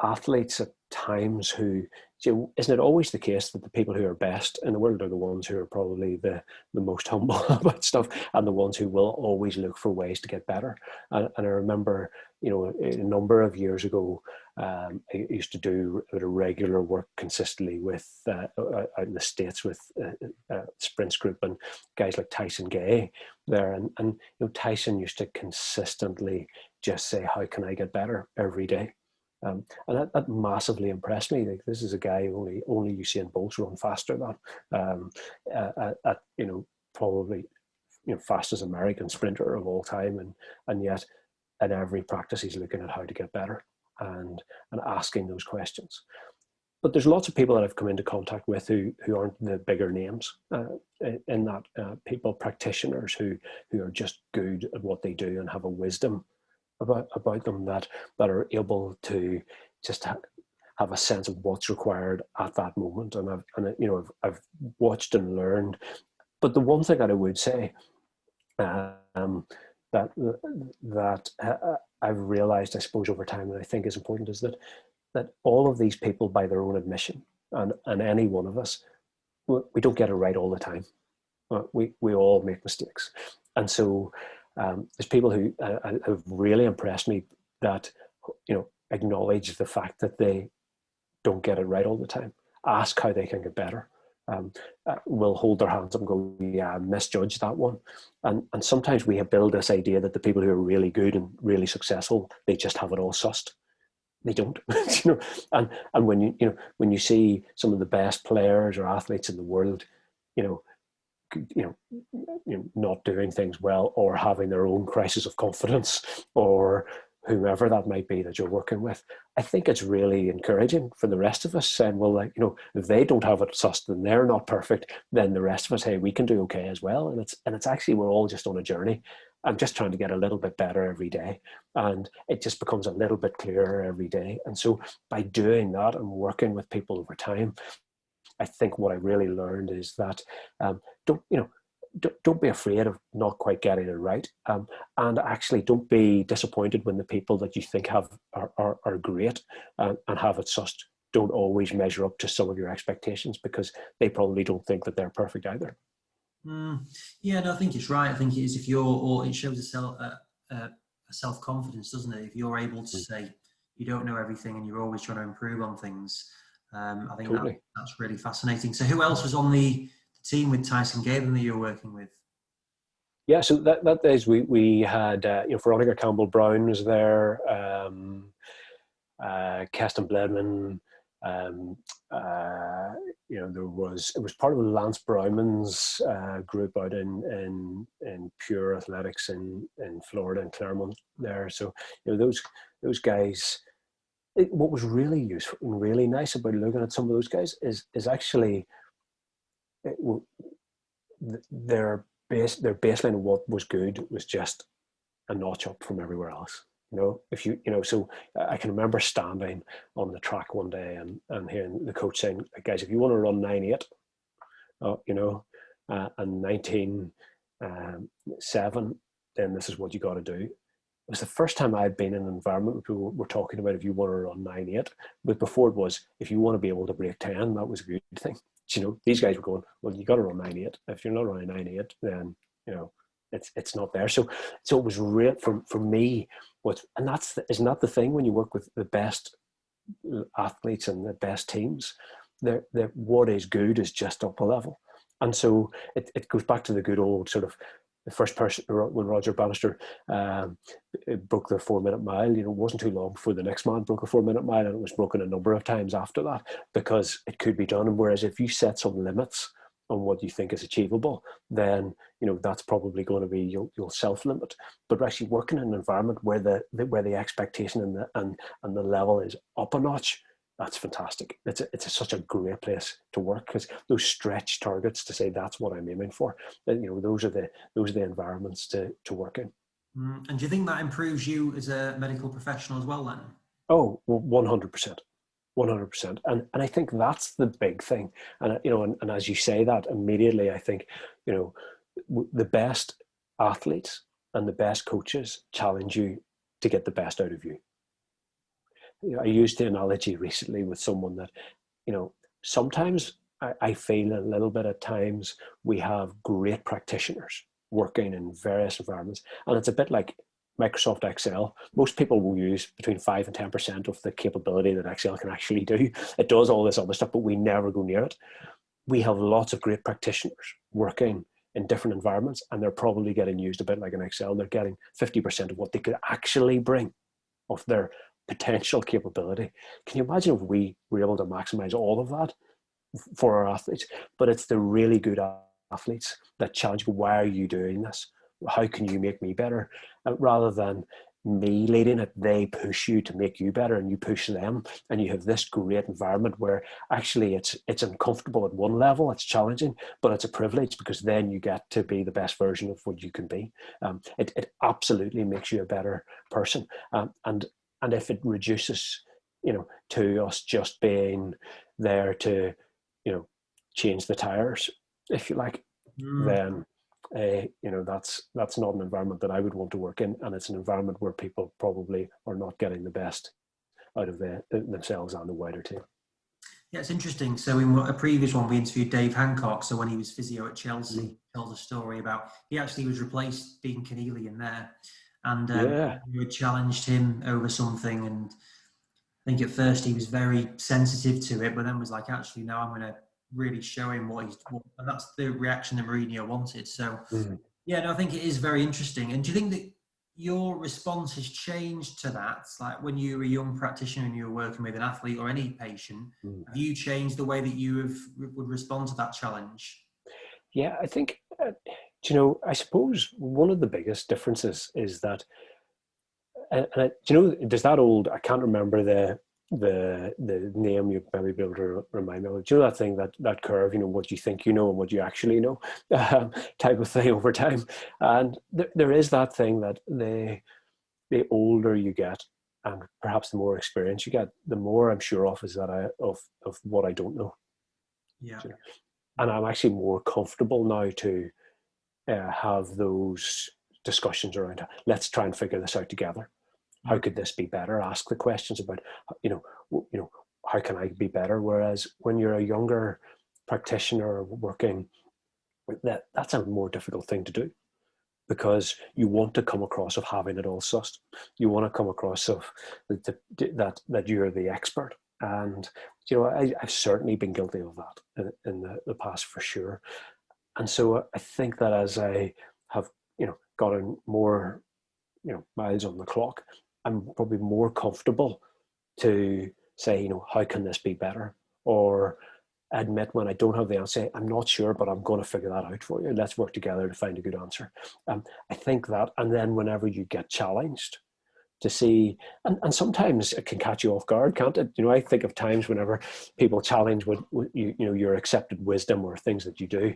athletes at times who, isn't it always the case that the people who are best in the world are the ones who are probably the most humble about stuff, and the ones who will always look for ways to get better? And I remember, a number of years ago, I used to do a bit of regular work consistently with out in the States with Sprints Group and guys like Tyson there, and Tyson used to consistently just say, how can I get better every day? And that massively impressed me. Like, this is a guy only Usain Bolt's run faster than, at probably fastest American sprinter of all time, and yet in every practice he's looking at how to get better and asking those questions. But there's lots of people that I've come into contact with who aren't the bigger names in that, people, practitioners who are just good at what they do and have a wisdom about them that are able to just have a sense of what's required at that moment. And I've watched and learned. But the one thing that I would say that I've realized, I suppose, over time, that I think is important, is that all of these people, by their own admission, and any one of us, we don't get it right all the time. We all make mistakes. And so there's people who have really impressed me that acknowledge the fact that they don't get it right all the time, ask how they can get better, will hold their hands up and go, yeah, I misjudged that one. And sometimes we have built this idea that the people who are really good and really successful, they just have it all sussed. They don't. And when you see some of the best players or athletes in the world, not doing things well, or having their own crisis of confidence, or whomever that might be that you're working with, I think it's really encouraging for the rest of us, saying, well, if they don't have it sussed and they're not perfect, then the rest of us, hey, we can do okay as well. And it's actually, we're all just on a journey. I'm just trying to get a little bit better every day, and it just becomes a little bit clearer every day. And so by doing that and working with people over time, I think what I really learned is that don't be afraid of not quite getting it right, and actually don't be disappointed when the people that you think are great and have it sussed don't always measure up to some of your expectations, because they probably don't think that they're perfect either. Yeah, no, I think it's right. I think it is, if it shows a self-confidence, doesn't it? If you're able to say you don't know everything and you're always trying to improve on things. I think totally. That's really fascinating. So who else was on the team with Tyson Gaben that you were working with? Yeah, so that days we had Veronica Campbell Brown was there, Keston Bledman, it was part of Lance Browman's group out in pure athletics in Florida and Claremont there. So those guys. What was really useful and really nice about looking at some of those guys is actually their baseline of what was good was just a notch up from everywhere else. So I can remember standing on the track one day and hearing the coach saying, guys, if you want to run 9.8, and 19.7, then this is what you got to do. It was the first time I'd been in an environment where people were talking about if you want to run 9.8, but before it was, if you want to be able to break 10, that was a good thing. These guys were going, well, you got to run 9.8. If you're not running 9.8, then it's not there. So it was real for me. Isn't that the thing when you work with the best athletes and the best teams, what is good is just up a level. And so it goes back to the good old sort of the first person when Roger Bannister broke the 4-minute mile. You know, it wasn't too long before the next man broke a 4-minute mile, and it was broken a number of times after that because it could be done. And whereas if you set some limits on what you think is achievable, then you know that's probably going to be you'll self-limit. But actually working in an environment where the expectation and the level is up a notch, that's fantastic. It's such a great place to work because those stretch targets to say that's what I'm aiming for. You know, those are the environments to work in. And do you think that improves you as a medical professional as well then? Oh, 100%. 100%. And I think that's the big thing. And, you know, and as you say that immediately, I think, you know, the best athletes and the best coaches challenge you to get the best out of you. You know, I used the analogy recently with someone that, you know, sometimes I feel a little bit at times we have great practitioners working in various environments. And it's a bit like Microsoft Excel. Most people will use between 5 and 10% of the capability that Excel can actually do. It does all this other stuff, but we never go near it. We have lots of great practitioners working in different environments, and they're probably getting used a bit like an Excel. They're getting 50% of what they could actually bring of their potential capability. Can you imagine if we were able to maximize all of that for our athletes? But it's the really good athletes that challenge, why are you doing this? How can you make me better? Rather than me leading it, they push you to make you better, and you push them, and you have this great environment where actually it's uncomfortable at one level, it's challenging, but it's a privilege because then you get to be the best version of what you can be. It absolutely makes you a better person. And if it reduces, you know, to us just being there to, you know, change the tires, if you like, then you know, that's not an environment that I would want to work in, and it's an environment where people probably are not getting the best out of themselves and the wider team. Yeah, it's interesting. So in a previous one, we interviewed Dave Hancock. So when he was physio at Chelsea, tells a story about he actually was replaced Dean Keneally in there, and you had challenged him over something, and I think at first he was very sensitive to it, but then was like, actually, no, I'm going to really show him what and that's the reaction that Mourinho wanted. So yeah, no, I think it is very interesting. And do you think that your response has changed to that? Like when you were a young practitioner and you were working with an athlete or any patient, have you changed the way that you would respond to that challenge? Yeah, I think, you know, I suppose one of the biggest differences is that, you know, there's that old, I can't remember the name, you maybe be able to remind me of. Do you know that thing, that curve, you know, what you think you know and what you actually know, type of thing over time. And there is that thing that the older you get and perhaps the more experience you get, the more I'm sure of is that of what I don't know. Yeah. And I'm actually more comfortable now to have those discussions around, let's try and figure this out together. How could this be better? Ask the questions about, you know, how can I be better? Whereas when you're a younger practitioner working, that's a more difficult thing to do, because you want to come across of having it all sussed. You want to come across of that you're the expert. And, you know, I've certainly been guilty of that in the past for sure. And so I think that as I have, you know, gotten more, you know, miles on the clock, I'm probably more comfortable to say, you know, how can this be better? Or admit when I don't have the answer, I'm not sure, but I'm going to figure that out for you. Let's work together to find a good answer. I think that, and then whenever you get challenged to see, and sometimes it can catch you off guard, can't it? You know, I think of times whenever people challenge what you know, your accepted wisdom or things that you do,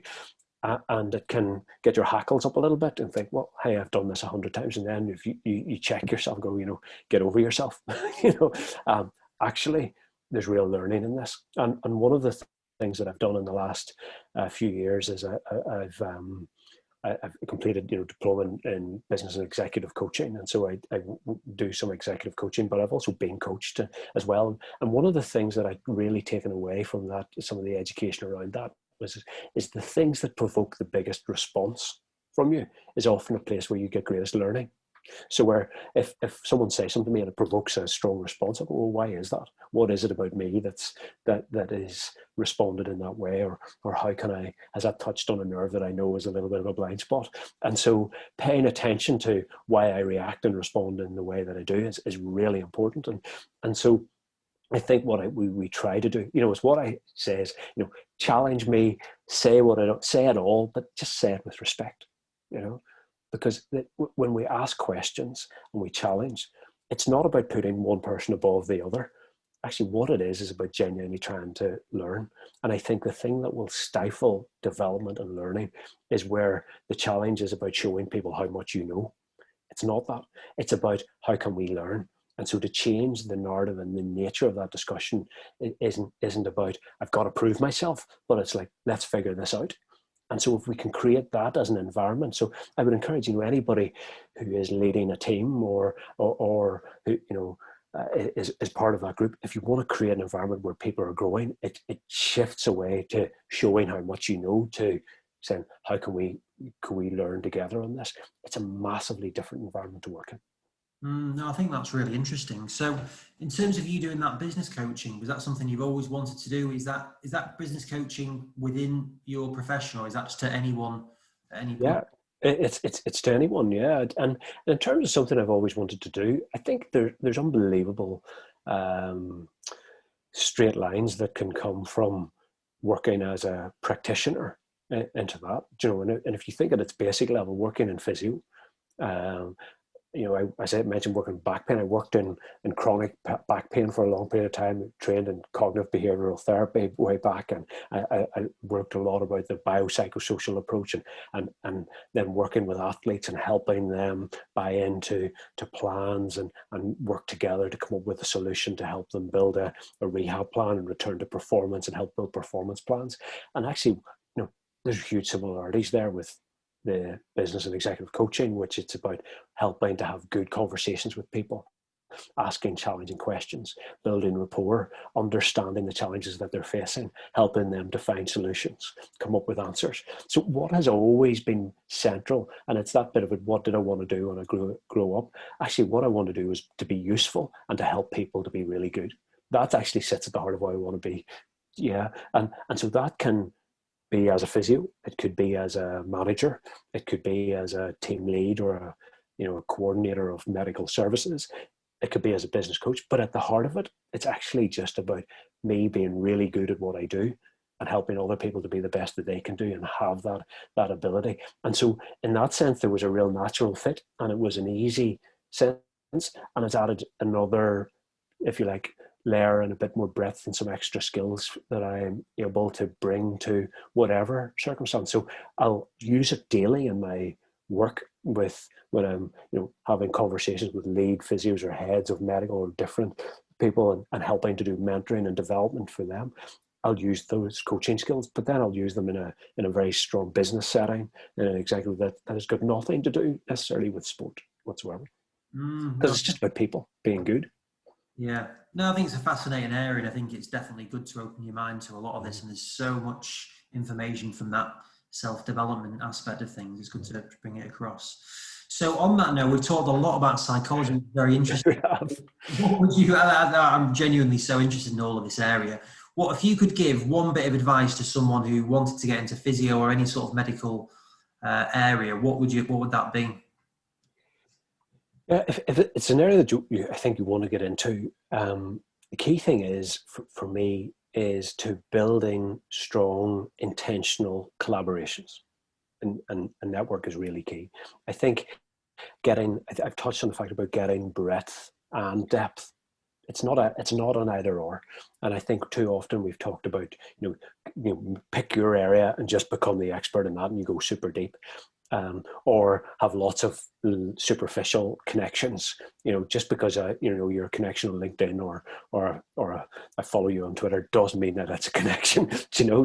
and it can get your hackles up a little bit and think, well, hey, I've done this 100 times. And then if you check yourself, go, you know, get over yourself. You know, actually, there's real learning in this. And one of the things that I've done in the last few years is I've completed, you know, diploma in business and executive coaching. And so I do some executive coaching, but I've also been coached as well. And one of the things that I've really taken away from that, some of the education around that, is the things that provoke the biggest response from you is often a place where you get greatest learning. So where if someone says something to me and it provokes a strong response, I go, well, why is that? What is it about me that is responded in that way? Or how can I, has that touched on a nerve that I know is a little bit of a blind spot? And so paying attention to why I react and respond in the way that I do is really important. And so I think what we try to do, is what I say is, challenge me, say what I don't say at all, but just say it with respect, because when we ask questions and we challenge, it's not about putting one person above the other. Actually, what it is about genuinely trying to learn. And I think the thing that will stifle development and learning is where the challenge is about showing people how much you know. It's not that. It's about how can we learn. And so to change the narrative and the nature of that discussion isn't about, I've got to prove myself, but it's like, let's figure this out. And so if we can create that as an environment, so I would encourage, anybody who is leading a team or who, is part of that group, if you want to create an environment where people are growing, it shifts away to showing how much you know to saying, how can we learn together on this? It's a massively different environment to work in. No, I think that's really interesting. So, in terms of you doing that business coaching, was that something you've always wanted to do? Is that business coaching within your profession, or is that just to anyone at any point? Yeah, it's to anyone. Yeah, and in terms of something I've always wanted to do, I think there's unbelievable straight lines that can come from working as a practitioner into that. And if you think at its basic level, working in physio. Um, as I mentioned, working back pain, I worked in chronic back pain for a long period of time, trained in cognitive behavioral therapy way back, and I worked a lot about the biopsychosocial approach and then working with athletes and helping them buy into plans and work together to come up with a solution to help them build a rehab plan and return to performance and help build performance plans. And actually, there's huge similarities there with the business and executive coaching, which it's about helping to have good conversations with people, asking challenging questions, building rapport, understanding the challenges that they're facing, helping them to find solutions, come up with answers. So what has always been central, and it's that bit of it, what did I want to do when I grow up? Actually, what I want to do is to be useful and to help people to be really good. That actually sits at the heart of what I want to be. Yeah. And so that can be as a physio, it could be as a manager, it could be as a team lead or a coordinator of medical services, it could be as a business coach. But at the heart of it, it's actually just about me being really good at what I do and helping other people to be the best that they can do and have that ability. And so in that sense, there was a real natural fit, and it was an easy sense, and it's added another, if you like, layer and a bit more breadth and some extra skills that I'm able to bring to whatever circumstance. So I'll use it daily in my work when I'm having conversations with lead physios or heads of medical or different people and helping to do mentoring and development for them. I'll use those coaching skills, but then I'll use them in a very strong business setting, in an executive that has got nothing to do necessarily with sport whatsoever. Because No, it's just about people being good. yeah. No, I think it's a fascinating area, and I think it's definitely good to open your mind to a lot of this. And there's so much information from that self-development aspect of things. It's good to bring it across. So on that note, we've talked a lot about psychology. Very interesting. What would you? I'm genuinely so interested in all of this area. What if you could give one bit of advice to someone who wanted to get into physio or any sort of medical area? What would that be? Yeah, if it's an area that I think you want to get into, the key thing is for me is to building strong intentional collaborations, and network is really key. I think I've touched on the fact about getting breadth and depth. It's not an either or, and I think too often we've talked about pick your area and just become the expert in that, and you go super deep. Or have lots of superficial connections, just because your connection on LinkedIn or I follow you on Twitter doesn't mean that it's a connection.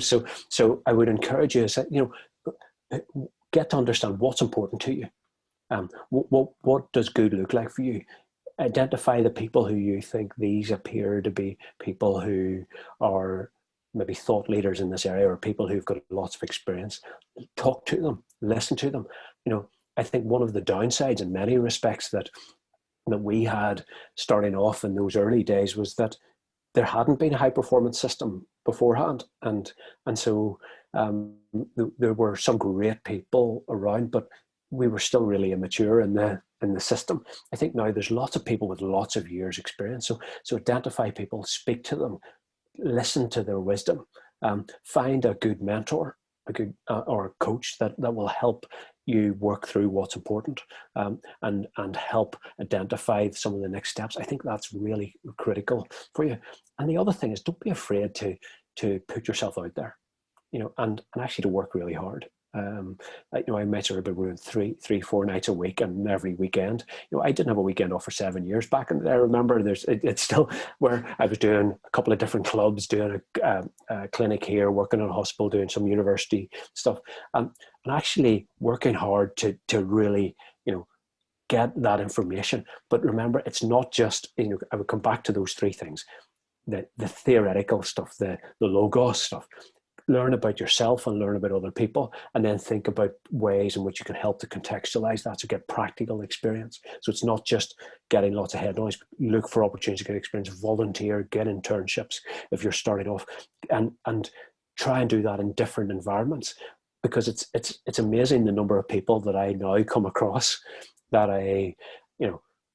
So I would encourage you to say, get to understand what's important to you. What does good look like for you? Identify the people who you think these appear to be people who are maybe thought leaders in this area or people who've got lots of experience. Talk to them, listen to them. I think one of the downsides in many respects that we had starting off in those early days was that there hadn't been a high performance system beforehand, and so there were some great people around, but we were still really immature in the system. I think now there's lots of people with lots of years experience, so identify people, speak to them, listen to their wisdom, find a good mentor, a good or a coach that will help you work through what's important, and help identify some of the next steps. I think that's really critical for you. And the other thing is, don't be afraid to put yourself out there, and actually to work really hard. I mentioned about working three, 4 nights a week and every weekend. I didn't have a weekend off for 7 years back, and I remember it's still where I was doing a couple of different clubs, doing a clinic here, working in a hospital, doing some university stuff, and actually working hard to really get that information. But remember, it's not just I would come back to those 3 things: the theoretical stuff, the logos stuff. Learn about yourself and learn about other people, and then think about ways in which you can help to contextualize that to get practical experience. So it's not just getting lots of head noise, but look for opportunities to get experience, volunteer, get internships if you're starting off, and try and do that in different environments, because it's amazing the number of people that I now come across that I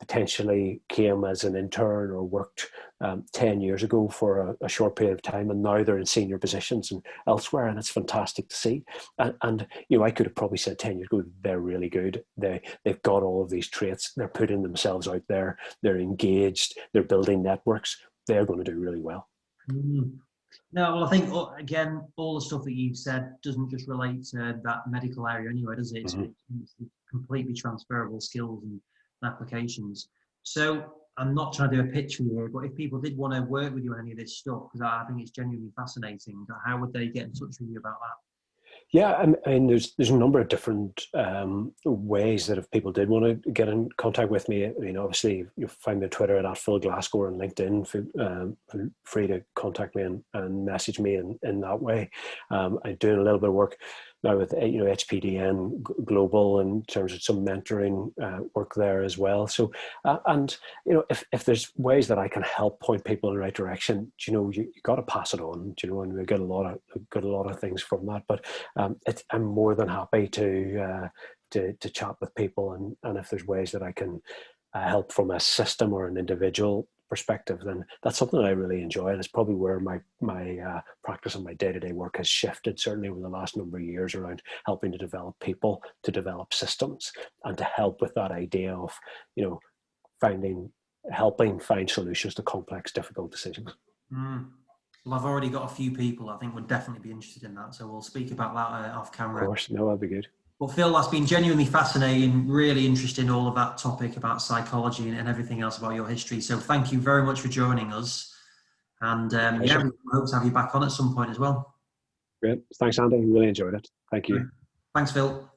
potentially came as an intern or worked 10 years ago for a short period of time, and now they're in senior positions and elsewhere, and it's fantastic to see. And I could have probably said 10 years ago, they're really good. They've got all of these traits. They're putting themselves out there. They're engaged. They're building networks. They're going to do really well. Mm. No, well, I think, again, all the stuff that you've said doesn't just relate to that medical area anyway, does it? Mm-hmm. It's completely transferable skills and applications. So I'm not trying to do a pitch for you here, but if people did want to work with you on any of this stuff, because I think it's genuinely fascinating, how would they get in touch with you about that? Yeah, I mean, there's a number of different ways that if people did want to get in contact with me, obviously you'll find me on Twitter at Phil Glasgow, and LinkedIn. Feel free to contact me and message me in that way. I'm doing a little bit of work now with HPDN Global in terms of some mentoring work there as well. So and if there's ways that I can help point people in the right direction, you got to pass it on, and we get a lot of things from that. But I'm more than happy to chat with people, and if there's ways that I can help from a system or an individual perspective, then that's something that I really enjoy, and it's probably where my practice and my day-to-day work has shifted, certainly over the last number of years, around helping to develop people, to develop systems, and to help with that idea of helping find solutions to complex, difficult decisions. Well, I've already got a few people I think would definitely be interested in that, so we'll speak about that off camera. Of course, no, that'd be good. Well, Phil, that's been genuinely fascinating, really interesting, all of that topic about psychology and everything else about your history. So thank you very much for joining us. And we hope to have you back on at some point as well. Great. Thanks, Andy. Really enjoyed it. Thank you. Thanks, Phil.